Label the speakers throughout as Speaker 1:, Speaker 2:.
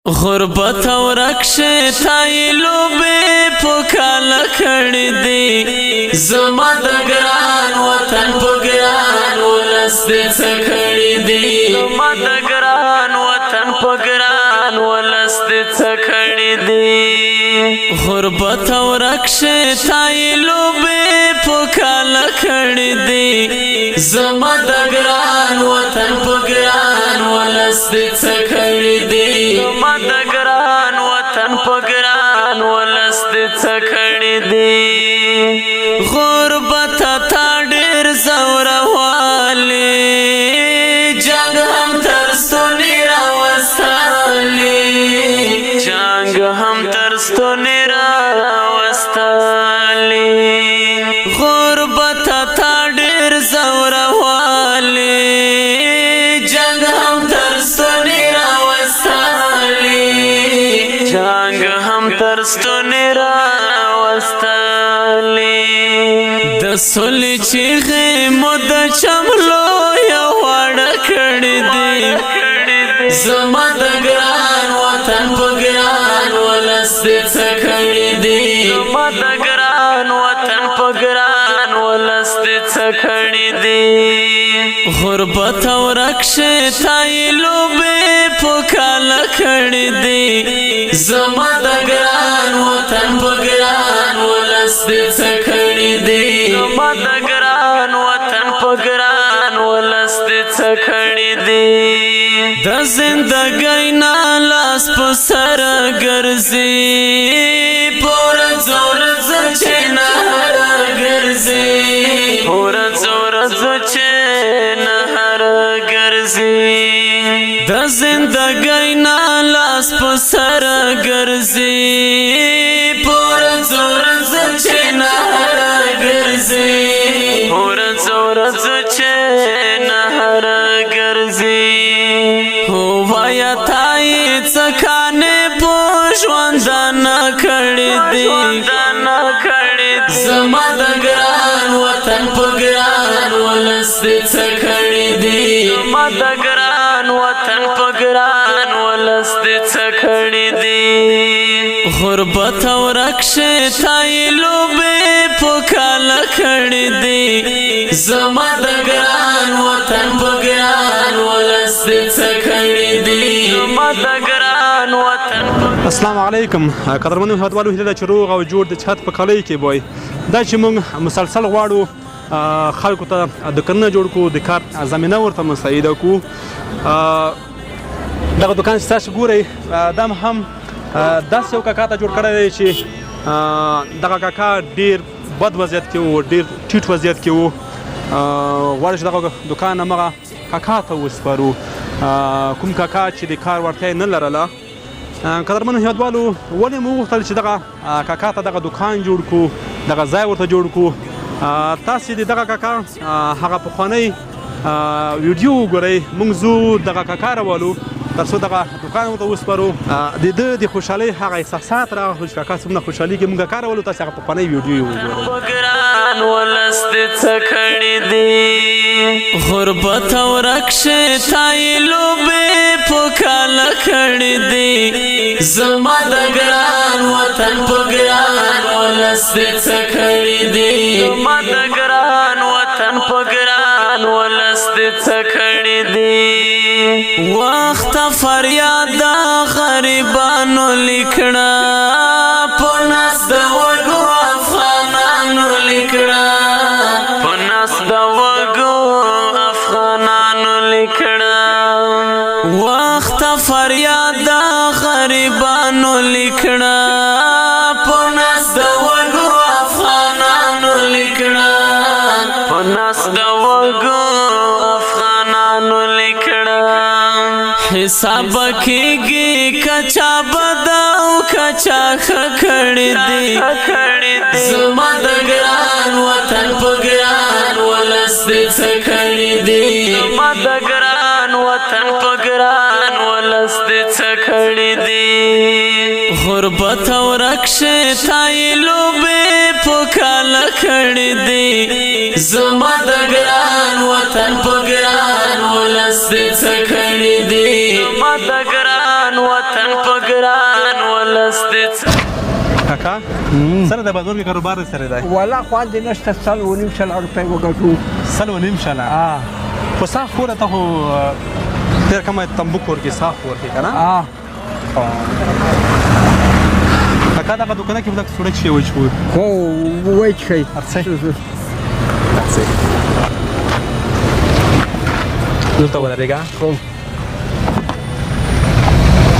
Speaker 1: غربت او رکشه تای لوبه پوکالا کړی دی زما د ګران وطن په ګران ولس دې څه کړی دی زما د ګران وطن په ګران ولس دې څه کړی دی غربت او رکشه تای لوبه پوکالا کړی دی زما د ګران وطن په ګران ولس دې څه کړی دی د ګران وطن په ګران ولس دې څه کړی دی غربت تا ډېر زوروالی جنګ هم تر ستوني راوستلی جنګ هم تر ستوني راوستلی غربت تا ډېر زوروالی جنګ هم تر ستوني جنگ هم تر ستوني راوستلی د سولې چیغې مو د چملو یو واړه کړی دی زما د ګران وطن په ګران ولس دې څه کړی دی زما د ګران وطن په ګران ولس دې څه کړی دی غربت او رکشه تای لوبه پوکالا کړی دی زما د ګران وطن په ګران ولس دې څه کړی دی زما د ګران وطن په ګران ولس دې څه کړی دی د زندګۍ نه لاس په سر ګرځي پور زور چې نه ګرځي پور زور چې نه ګرځي د زندګۍ نه لاس په سر ګرځي پور زور چې نه ګرځي پور زور چې نه ګرځي هو وایا تای څکانه په ژوند نه کړی دی زما د ګران وطن په ګران ولس دې څه کړی دی زما د ګران وطن په ګران ولس دې څه کړی دی غربت او رکشه تای لوبه پوکالا کړی دی زما د ګران وطن په ګران ولس دې څه کړی دی زما د ګران وطن.
Speaker 2: السلام علیکم قدرمنو هیوادوالو، هیله ده چې روغ او جوړ د چت په کالۍ کې وای. دا چې موږ مسلسل غواړو خلکو ته دکانونه جوړ کړو، د کار زمینه ورته مساعده کړو. دغه دکان چې تاسو ګورئ دا هم داسې یو کاکا ته جوړ کړی دی چې دغه کاکا ډېر بد وضعیت کې و، ډېر ټیټ وضعیت کې و. غواړو چې دغه دکان همغه کاکا ته وسپارو، کوم کاکا چې د کار وړتیا نه لرله. قدرمنو هیوادوالو، ولې مو وغوښتل چې دغه کاکا ته دغه دکان جوړ کړو، دغه ځای ورته جوړ کړو. تاسې د دغه کاکا هغه پخوانی ویډیو وګورئ. موږ ځو دغه کاکا راولو تر څو دغه دکان ورته وسپارو. د ده د خوشحالۍ هغه احساسات راغلل چې کاکا څومره خوشحالېږي. موږ کاکا راولو، تاسې هغه پخوانی ویډیو وګورئ.
Speaker 1: ولس دې څه کړی دی غربت او رکشه تای لوبه پوکالا کړی دی زما د ګران وطن په ګران ولس دې څه کړی دی زما د ګران وطن په ګران ولس دې څه کړی دی وخت فریاد د غریبانو لیکړه په نس د وګو افغانانو لیکړه په نس د وګو افغانانو لیکړه وخت فریاد د غریبانو لیکړه په نس د وګو افغانانو لیکړه په نس د وګو افغانانو لیکړه حساب کېږي کچا بدا او کچا خکړی دی زما د ګران وطن په ګران ولس دې څه کړی دی زما د ګران وطن په ګران ولس دې څه کړی دی غربت او رکشه تای لوبه پوکالا کړی دی زما د ګران وطن په ګران ولس دې څه کړی دی زما د ګران وطن په ګران ولس دې
Speaker 2: کاکا سره د بازار کې کاروبار سره دی
Speaker 3: والا خواندې نشته 3.5 روپۍ وګټو
Speaker 2: 3.5 شاله خو صاف کور ته خو ډېر کمه تنبو کور کې صاف کور کې که نه کاکا دغه دوکانه کې به لږ سوړک شی وچ کړو
Speaker 3: هو وچښئ
Speaker 2: دلته ودرېږه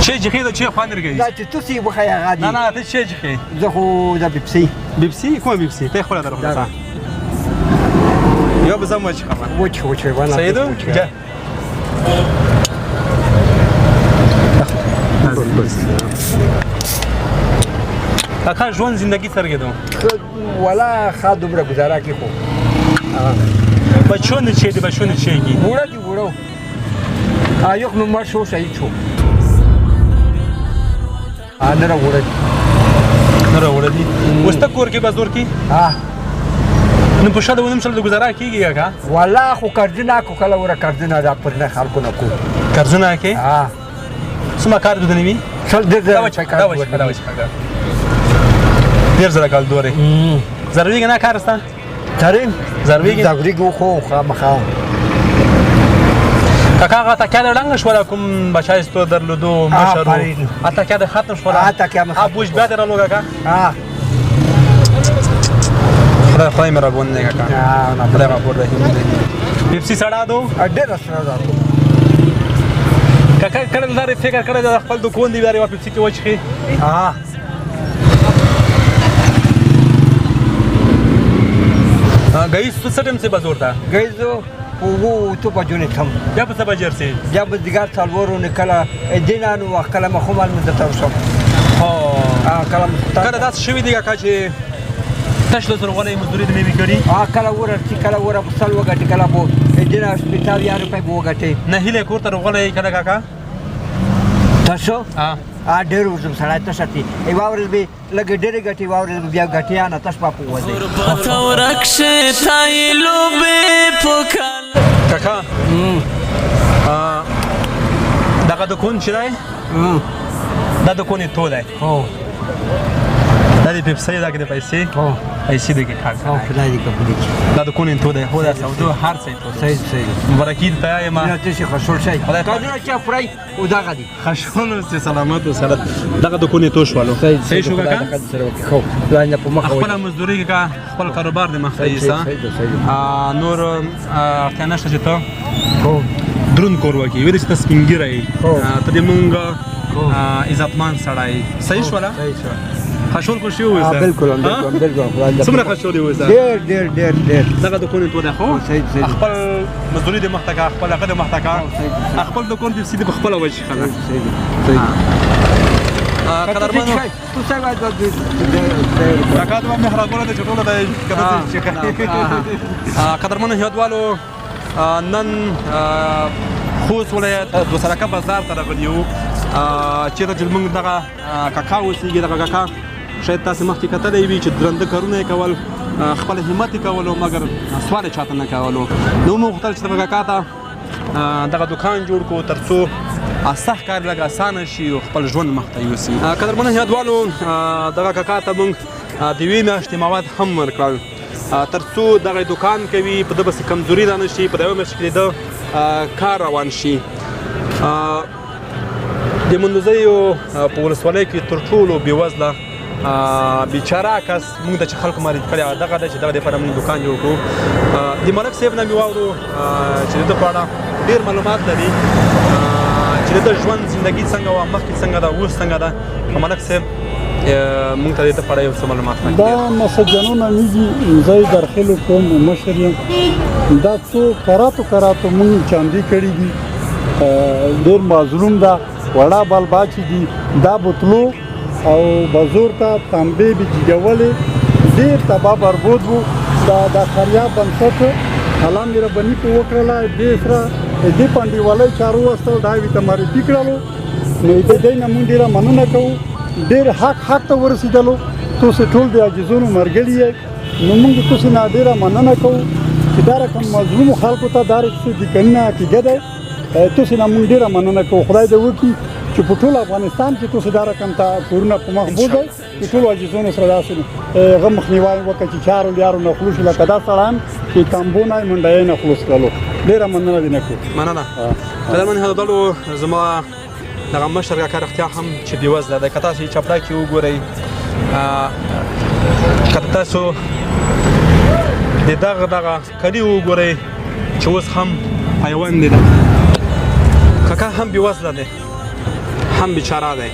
Speaker 2: چی جخی دا چی خوان درگیش؟
Speaker 3: دا چی تو سی بخواه آقا دی
Speaker 2: نه تا چی جخی؟
Speaker 3: دا خو دا بیپسی
Speaker 2: بیپسی؟ کمه بیپسی؟ تا خواه دارم بسا یا بزن وچ خواهد
Speaker 3: وچ وانا
Speaker 2: سیدو؟ جا کاکا جوان زندگی سرگه دو
Speaker 3: والا خواه دوبره گزاره کی خو
Speaker 2: بچون چی دی بچون چی گی؟
Speaker 3: بوڑا دی بوڑا یک نمبر شو شهید شو نره وړه دي
Speaker 2: نره وړه دي اوس ته کور کې بازار کې نو په شاده ونیم شل د گزاره کېږي کاکا
Speaker 3: والله خو قرضونه کو کله وره قرضونه دا پر نه خلکو نه کو
Speaker 2: قرضونه کې څومره کار دودنی وي
Speaker 3: شل ډېر
Speaker 2: دا وچ ډېر زره کال دوره ضروري نه کار ستا
Speaker 3: تریم ضروري خو خامخا
Speaker 2: کاکا هغه تکیه د ړنګه شوله کوم بچای ستو درلودو مشر و تکیه د ختم شوله بوش بیا دې رالو کاکا خدای مې راګون دی کاکا خدای مې پور دی پیپسي سړه دو
Speaker 3: ډېره سړه ده
Speaker 2: کاکا کله لارې فکر کړی د خپل دوکان دی بیا یې پیپسي کې وچښي گئیس تو څه ټایم سې بازار ته
Speaker 3: گئیزو او تو په جونې تم
Speaker 2: یا په سبا جرسي
Speaker 3: یا به دیګار څلورو نه کله دینانو وخت کله مخمل مده تر شم
Speaker 2: کله داسې شوي دي کاکا چې تش د زرغونې مزدوري دې نه وي کړي
Speaker 3: کله ورته کله وره بسل وګټي کله بو دینا هسپتال یا روپۍ بو وګټي
Speaker 2: نه هیله کور ته رغولې کله کاکا
Speaker 3: تاسو ډېر ورځم سړی ته شتي واورل به لګ ډېرې ګټي واورل بیا ګټیا نه تاسو په وځي
Speaker 1: غربت او رکشه تایلو به پوکل
Speaker 2: کاکا دغه دکون چې دی دا دکون یې تو دی دا د پیپسۍ دا کې د پیسې پیسې دی کې کاکا
Speaker 3: خدای دې قبول کړي
Speaker 2: دا دکون یې تو دی خو دا سودو هر څه یې تو دی
Speaker 3: صحیح
Speaker 2: مبارکي درته وایم
Speaker 3: نه تاسو خوشحال شئ کارونه چې خورئ او دغه دي
Speaker 2: خوشحال اوسئ سلامت اوسئ دغه دکون یې تو شولو صحیح شو کاکا خپله مزدوري کاکا خپل کاروبار دې مخته یوسه نور اړتیا نشته چې ته دروند کور وکړې ویلې چې ته سپین ږیری یې ته دې مونږ عزتمند سړی صحیح شوله خشول خو شي اوسه
Speaker 3: بالکل
Speaker 2: څومره خشول یې اوسه
Speaker 3: ډېر
Speaker 2: دغه دکون یې تو دی خو خپل مزدوري دې مخته کړه خپل هغه دې مخته کړه خپل دکون دې سیدې په خپله وجه ښه قدرمنو کاکا دوه مهربانه ده چې ټوله د قدرمنو هیوادوالو نن خوست ولایت دوسرکه بازار ته راغلي یو چېرته چې موږ دغه کاکا اوسېږي دغه کاکا شاید تاسې مخکې کتلی وي چې درانده کارونه یې کول خپل همت یې کولو مګر سوال یې چاته نه کولو نو موږ غوښتل چې دغه کاکا ته دغه دکان جوړ کړو تر څو سخت کار لږ اسانه شي او خپل ژوند مخته یوسي قدرمنو هیوادوالو دغه کاکا ته موږ د یوې میاشتې مواد هم ورکړل تر څو دغه دکان کوي په ده بسې کمزوري را نه شي په د یوه میاشت کې د کار روان شي د مندوزیو په ولسوالۍ کې تر ټولو بېوزله بیچاره کس موږ ته چې خلکو معرفي کړی دغه ده چې دغه دپاره موږ دکان جوړ کړو د ملک صاحب نه مې واورو چې د ده په اړه ډېر معلومات لري چې د ده ژوند زندګي څنګه وه مخکې څنګه ده اوس څنګه ده ملک صاحب مونږ ته د ده په اړه یو څه معلومات راکړي
Speaker 4: دا مسجنونه میږي زه یې درخلو کوم مشر یم دا څو کراتو مونږ چاندي کړي دي ډېر مظلوم ده وړه بلبا چې دي دا بوتلو او بازور ته تانبې بجیجولې ډېر تباه بربود و دا خریا بنسټ الله مې رباني په وکړله دې سره دې پنډیوالۍ چارو واستل دا یې ته معرفي کړلو نو د دې نه مونږ ډېره مننه کوو ډېر حق ته ورسېدلو تاسو ټول د عاجزونو مرګلي یې نو موږ تاسو نه ډېره مننه کوو چې دا رقم مظلومو خلکو ته دا رقم د کنه کېږي تاسو نه مونږ ډېره مننه کوو خدای دې وکړي چې په ټول افغانستان کې تاسو دا رقم ته کورونه په محفوظ وي چې ټول عاجزونو سره داسې هغه مخنیوي وکړي چې چارو لیارو نه خلوص لکه دا سړان چې کمبونه منډای نه خلوص کړلو ډېره مننه دې نه کړو
Speaker 2: مننه قدرمن هدالو زما دغه مشر کاکا رښتیا هم چې بېوزله دی که تاسو چپړا کې وګورئ که تاسو د دغه کلي وګورئ چې اوس هم پیوند دی کاکا هم بېوزله دی هم بیچاره دی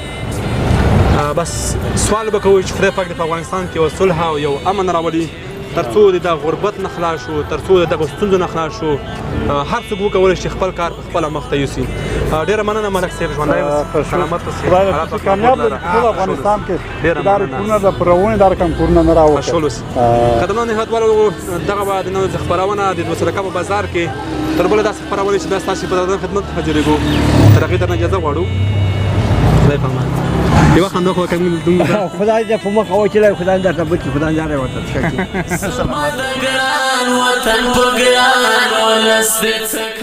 Speaker 2: بس سوال به کوئ چې خدای پاک دې په افغانستان کې یو صلح او یو امن راولي تر څو د غربت نه خلاص شو تر څو د دغو ستونزو نه خلاص شو هر څوک وکولی شي خپل کار په خپله مخ ته یوسي ډېره مننه ملک صاحب ژوندی اوسئ سلامت اوسئ
Speaker 4: خدای دې کامیاب کړي ټول افغانستان کې دا کورونه د پرونې دا رقم کورونه نه راوړي
Speaker 2: مشغول اوسئ قدرمنو نهادوالو دغه به د نن ورځې خپرونه د دوسرکه په بازار کې تر بله داسې خپرونې چې بیا ستاسې په درانه خدمت څخه جوړېږو تر هغې درنه اجازه غواړو خدای په امان یوه خندا خو
Speaker 3: خدای دې په مخ واچوي خدای دې درته بچي خدای دې ورته
Speaker 1: زما د ګران وطن په ګران ولس دې څه